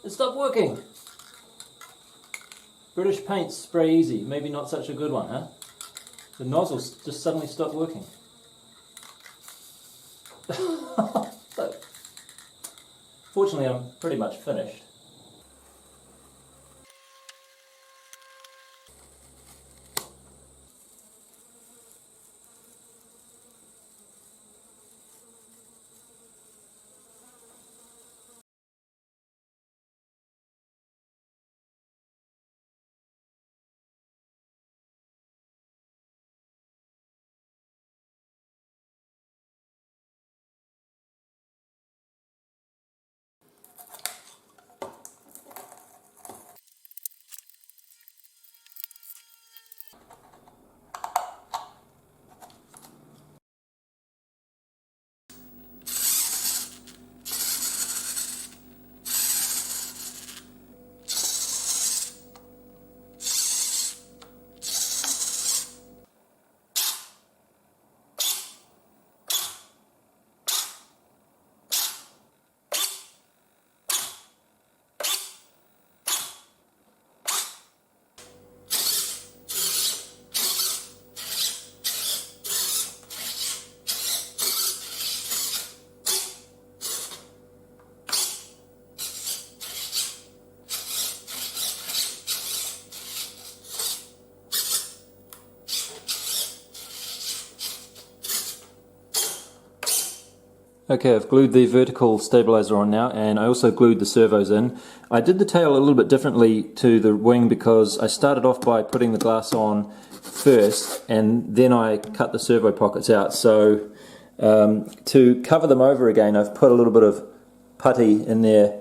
It stopped working. British paints spray easy. Maybe not such a good one, huh? The nozzle just suddenly stopped working. So, fortunately, I'm pretty much finished. Okay, I've glued the vertical stabilizer on now, and I also glued the servos in. I did the tail a little bit differently to the wing because I started off by putting the glass on first, and then I cut the servo pockets out. So to cover them over again, I've put a little bit of putty in there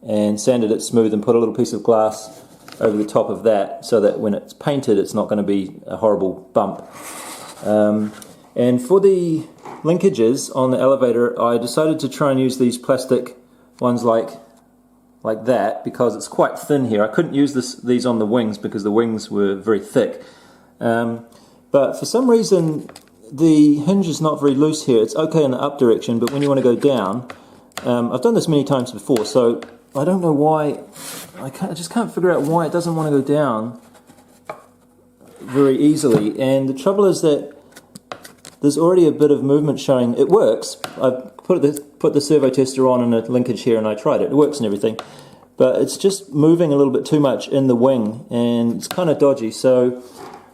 and sanded it smooth and put a little piece of glass over the top of that so that when it's painted it's not going to be a horrible bump. And for the linkages on the elevator, I decided to try and use these plastic ones like that because it's quite thin here. I couldn't use these on the wings because the wings were very thick. But for some reason the hinge is not very loose here. It's okay in the up direction, but when you want to go down, I've done this many times before, so I don't know why. I just can't figure out why it doesn't want to go down very easily. And the trouble is that there's already a bit of movement showing. It works. I've put the servo tester on and a linkage here and I tried it. It works and everything. But it's just moving a little bit too much in the wing and it's kind of dodgy. So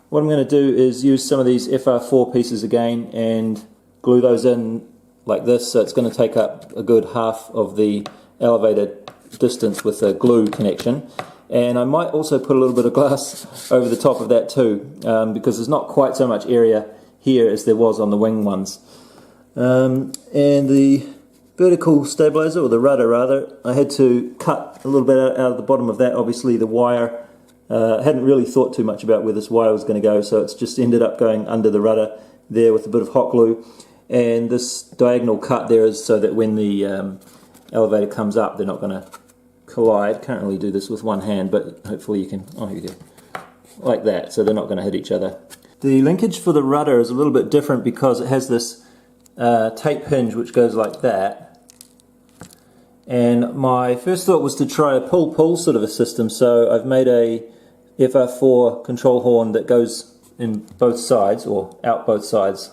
what I'm going to do is use some of these FR4 pieces again and glue those in like this. So it's going to take up a good half of the elevator distance with a glue connection. And I might also put a little bit of glass over the top of that too, because there's not quite so much area here as there was on the wing ones. And the vertical stabilizer, or the rudder rather, I had to cut a little bit out of the bottom of that. Obviously the wire, I hadn't really thought too much about where this wire was going to go, so it's just ended up going under the rudder there with a bit of hot glue. And this diagonal cut there is so that when the elevator comes up they're not going to collide. Can't really do this with one hand, but hopefully you can, oh, here you go, like that, so they're not going to hit each other. The linkage for the rudder is a little bit different because it has this tape hinge which goes like that. And my first thought was to try a pull-pull sort of a system, so I've made a FR4 control horn that goes in both sides, or out both sides,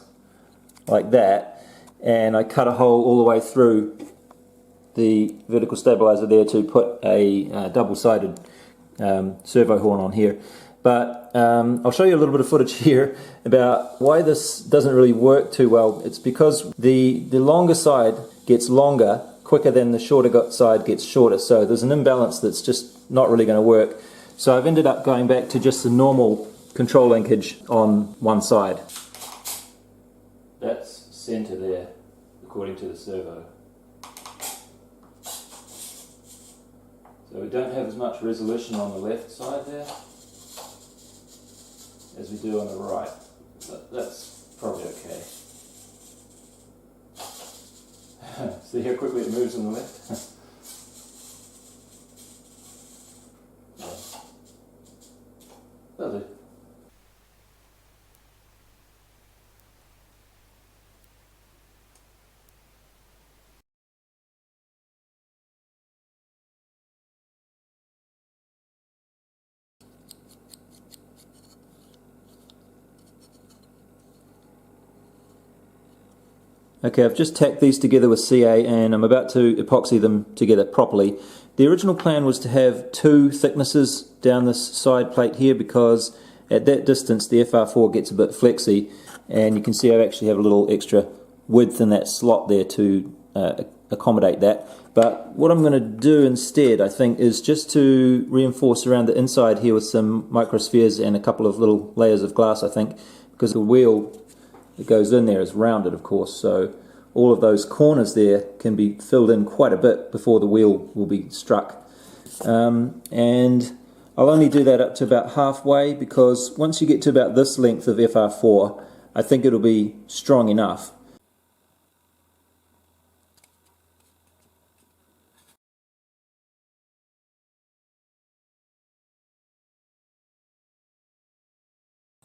like that. And I cut a hole all the way through the vertical stabilizer there to put a double-sided servo horn on here. But I'll show you a little bit of footage here about why this doesn't really work too well. It's because the longer side gets longer quicker than the shorter side gets shorter. So there's an imbalance that's just not really going to work. So I've ended up going back to just the normal control linkage on one side. That's center there, according to the servo. So we don't have as much resolution on the left side there as we do on the right, but that's probably okay. See how quickly it moves on the left? That'll do. Okay, I've just tacked these together with CA and I'm about to epoxy them together properly. The original plan was to have two thicknesses down this side plate here because at that distance the FR4 gets a bit flexy, and you can see I actually have a little extra width in that slot there to accommodate that. But what I'm going to do instead, I think, is just to reinforce around the inside here with some microspheres and a couple of little layers of glass, I think, because the wheel that goes in there is rounded, of course, so all of those corners there can be filled in quite a bit before the wheel will be struck. And I'll only do that up to about halfway, because once you get to about this length of FR4, I think it'll be strong enough.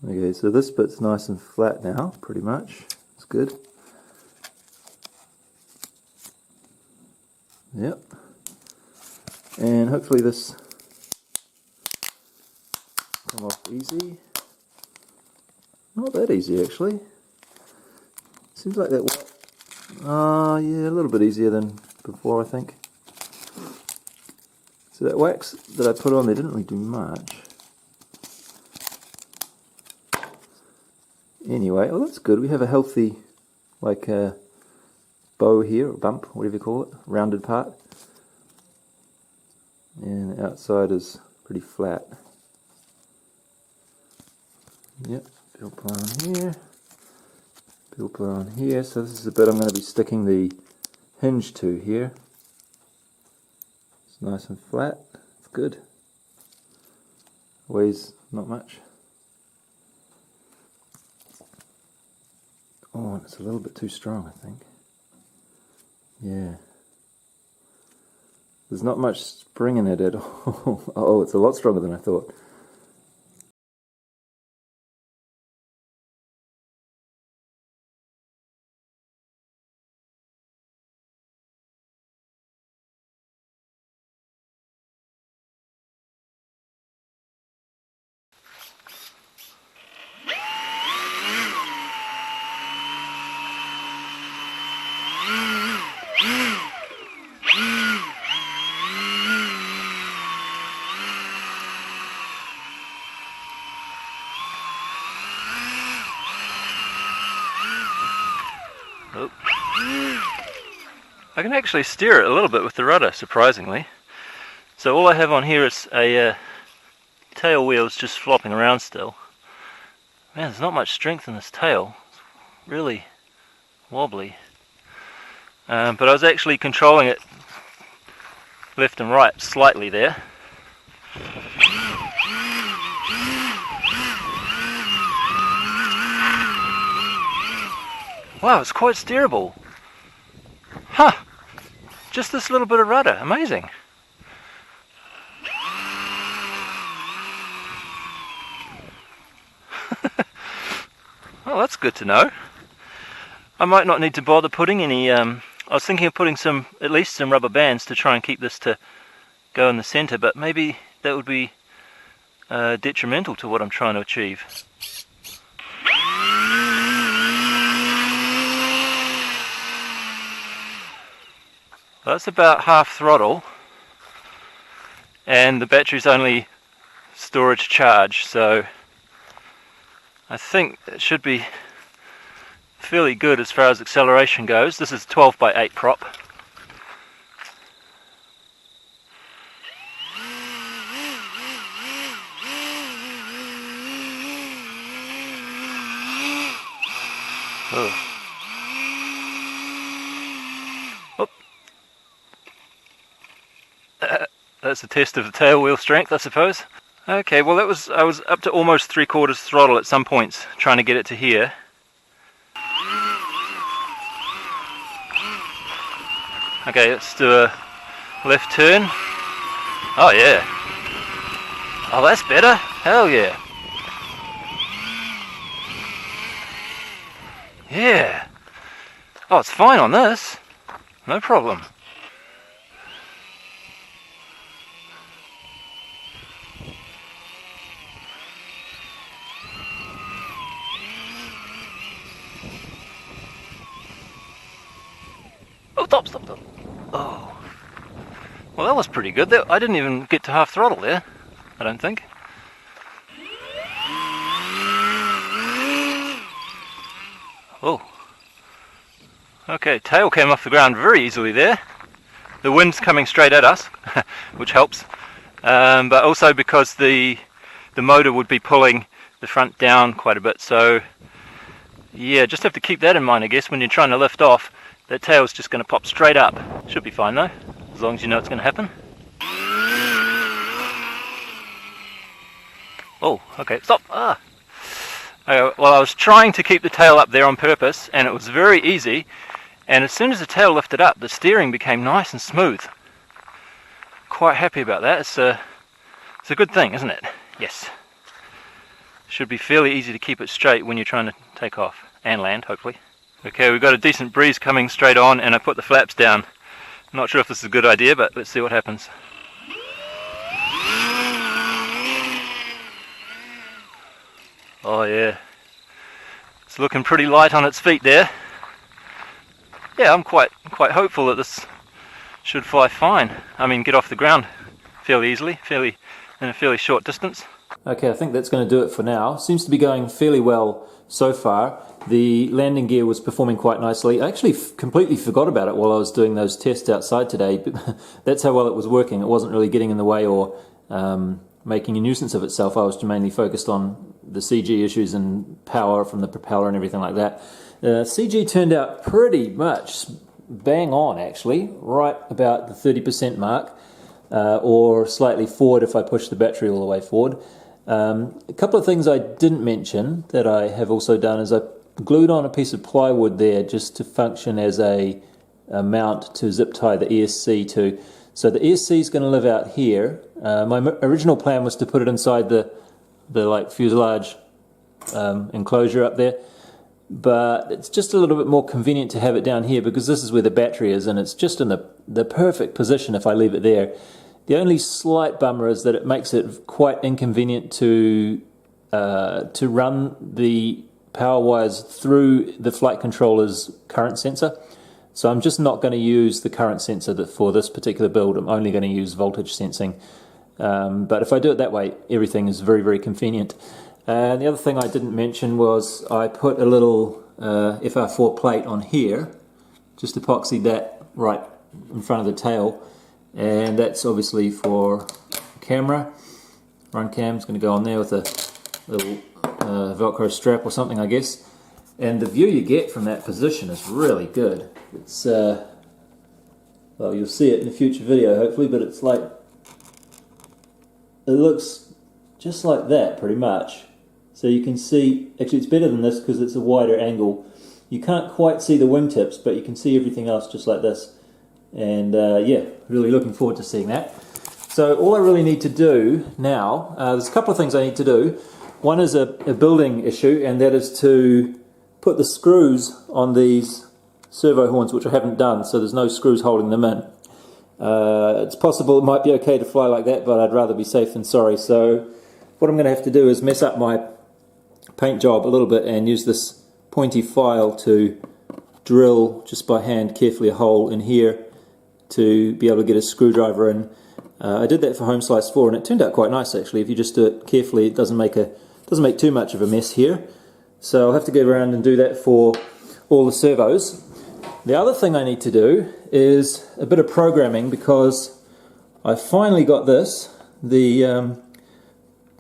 Okay, so this bit's nice and flat now, pretty much. It's good. Yep. And hopefully this come off easy. Not that easy, actually. Seems like that. Yeah, a little bit easier than before, I think. So that wax that I put on there didn't really do much. Anyway, oh, that's good. We have a healthy, like a bow here, or bump, whatever you call it, rounded part. And the outside is pretty flat. Yep, filter on here, filter on here. So this is the bit I'm going to be sticking the hinge to here. It's nice and flat. It's good. Weighs not much. Oh, and it's a little bit too strong, I think. Yeah. There's not much spring in it at all. Oh, it's a lot stronger than I thought. Oh. I can actually steer it a little bit with the rudder, surprisingly. So all I have on here is a tail wheels just flopping around still. Man, there's not much strength in this tail. It's really wobbly. But I was actually controlling it left and right slightly there. Wow, it's quite steerable. Huh! Just this little bit of rudder, amazing. Well, that's good to know. I might not need to bother putting any, I was thinking of putting at least some rubber bands to try and keep this to go in the center, but maybe that would be detrimental to what I'm trying to achieve. Well, that's about half throttle, and the battery's only storage charge, so I think it should be fairly good as far as acceleration goes. This is 12x8 prop. Oh. That's a test of the tail wheel strength, I suppose. Okay, well I was up to almost 3/4 throttle at some points, trying to get it to here. Okay, let's do a left turn. Oh yeah. Oh, that's better. Hell yeah. Yeah. Oh, it's fine on this. No problem. stop, stop, stop. Oh. Well, that was pretty good. I didn't even get to half throttle there, I don't think. Oh. Okay, tail came off the ground very easily there. The wind's coming straight at us, which helps. But also because the motor would be pulling the front down quite a bit. So yeah, just have to keep that in mind, I guess, when you're trying to lift off. That tail's just going to pop straight up. Should be fine though, as long as you know it's going to happen. Oh, okay, stop. Ah. Okay, well, I was trying to keep the tail up there on purpose, and it was very easy. And as soon as the tail lifted up, the steering became nice and smooth. Quite happy about that. It's a good thing, isn't it? Yes. Should be fairly easy to keep it straight when you're trying to take off and land, hopefully. Okay, we've got a decent breeze coming straight on, and I put the flaps down. I'm not sure if this is a good idea, but let's see what happens. Oh yeah, it's looking pretty light on its feet there. Yeah, I'm quite hopeful that this should fly fine. I mean, get off the ground fairly easily, in a fairly short distance. Okay, I think that's going to do it for now. Seems to be going fairly well so far. The landing gear was performing quite nicely. I actually completely forgot about it while I was doing those tests outside today. That's how well it was working. It wasn't really getting in the way or making a nuisance of itself. I was mainly focused on the CG issues and power from the propeller and everything like that. CG turned out pretty much bang on, actually, right about the 30% mark, or slightly forward if I push the battery all the way forward. A couple of things I didn't mention that I have also done is I glued on a piece of plywood there just to function as a mount to zip tie the ESC to. So the ESC is going to live out here. My original plan was to put it inside the like fuselage enclosure up there, but it's just a little bit more convenient to have it down here because this is where the battery is, and it's just in the perfect position if I leave it there. The only slight bummer is that it makes it quite inconvenient to run the power wires through the flight controller's current sensor. So I'm just not going to use the current sensor for this particular build. I'm only going to use voltage sensing. But if I do it that way, everything is very, very convenient. And the other thing I didn't mention was I put a little FR4 plate on here, just epoxied that right in front of the tail. And that's obviously for camera. Run cam's going to go on there with a little Velcro strap or something, I guess. And the view you get from that position is really good. It's well, you'll see it in a future video hopefully, but it's like, it looks just like that pretty much. So you can see, actually it's better than this because it's a wider angle. You can't quite see the wingtips, but you can see everything else just like this. And yeah, really looking forward to seeing that. So all I really need to do now, there's a couple of things I need to do. One is a building issue, and that is to put the screws on these servo horns, which I haven't done, so there's no screws holding them in. It's possible it might be okay to fly like that, but I'd rather be safe than sorry. So what I'm going to have to do is mess up my paint job a little bit and use this pointy file to drill just by hand carefully a hole in here to be able to get a screwdriver in. I did that for Home Slice 4 and it turned out quite nice actually. If you just do it carefully, it doesn't make too much of a mess here. So I'll have to go around and do that for all the servos. The other thing I need to do is a bit of programming because I finally got this. The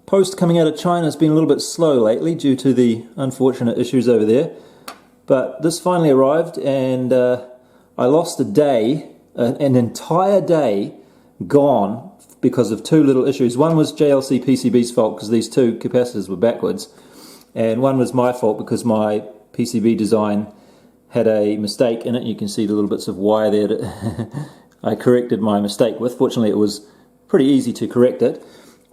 post coming out of China has been a little bit slow lately due to the unfortunate issues over there. But this finally arrived and I lost a day, an entire day gone because of two little issues. One was JLC PCB's fault because these two capacitors were backwards, and one was my fault because my PCB design had a mistake in it. You can see the little bits of wire there that I corrected my mistake with. Fortunately it was pretty easy to correct it,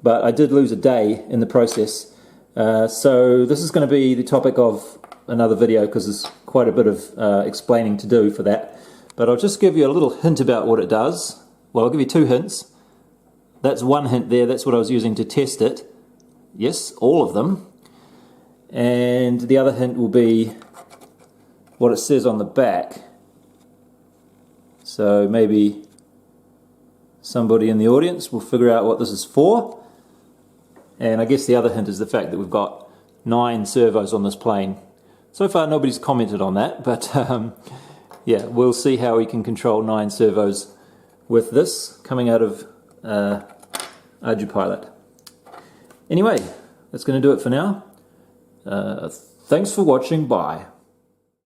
but I did lose a day in the process. So this is going to be the topic of another video because there's quite a bit of explaining to do for that. But I'll just give you a little hint about what it does. Well, I'll give you two hints. That's one hint there, that's what I was using to test it. Yes, all of them. And the other hint will be what it says on the back. So maybe somebody in the audience will figure out what this is for. And I guess the other hint is the fact that we've got 9 servos on this plane. So far nobody's commented on that, but yeah, we'll see how we can control 9 servos with this coming out of ArduPilot. Anyway, that's going to do it for now. Thanks for watching, bye.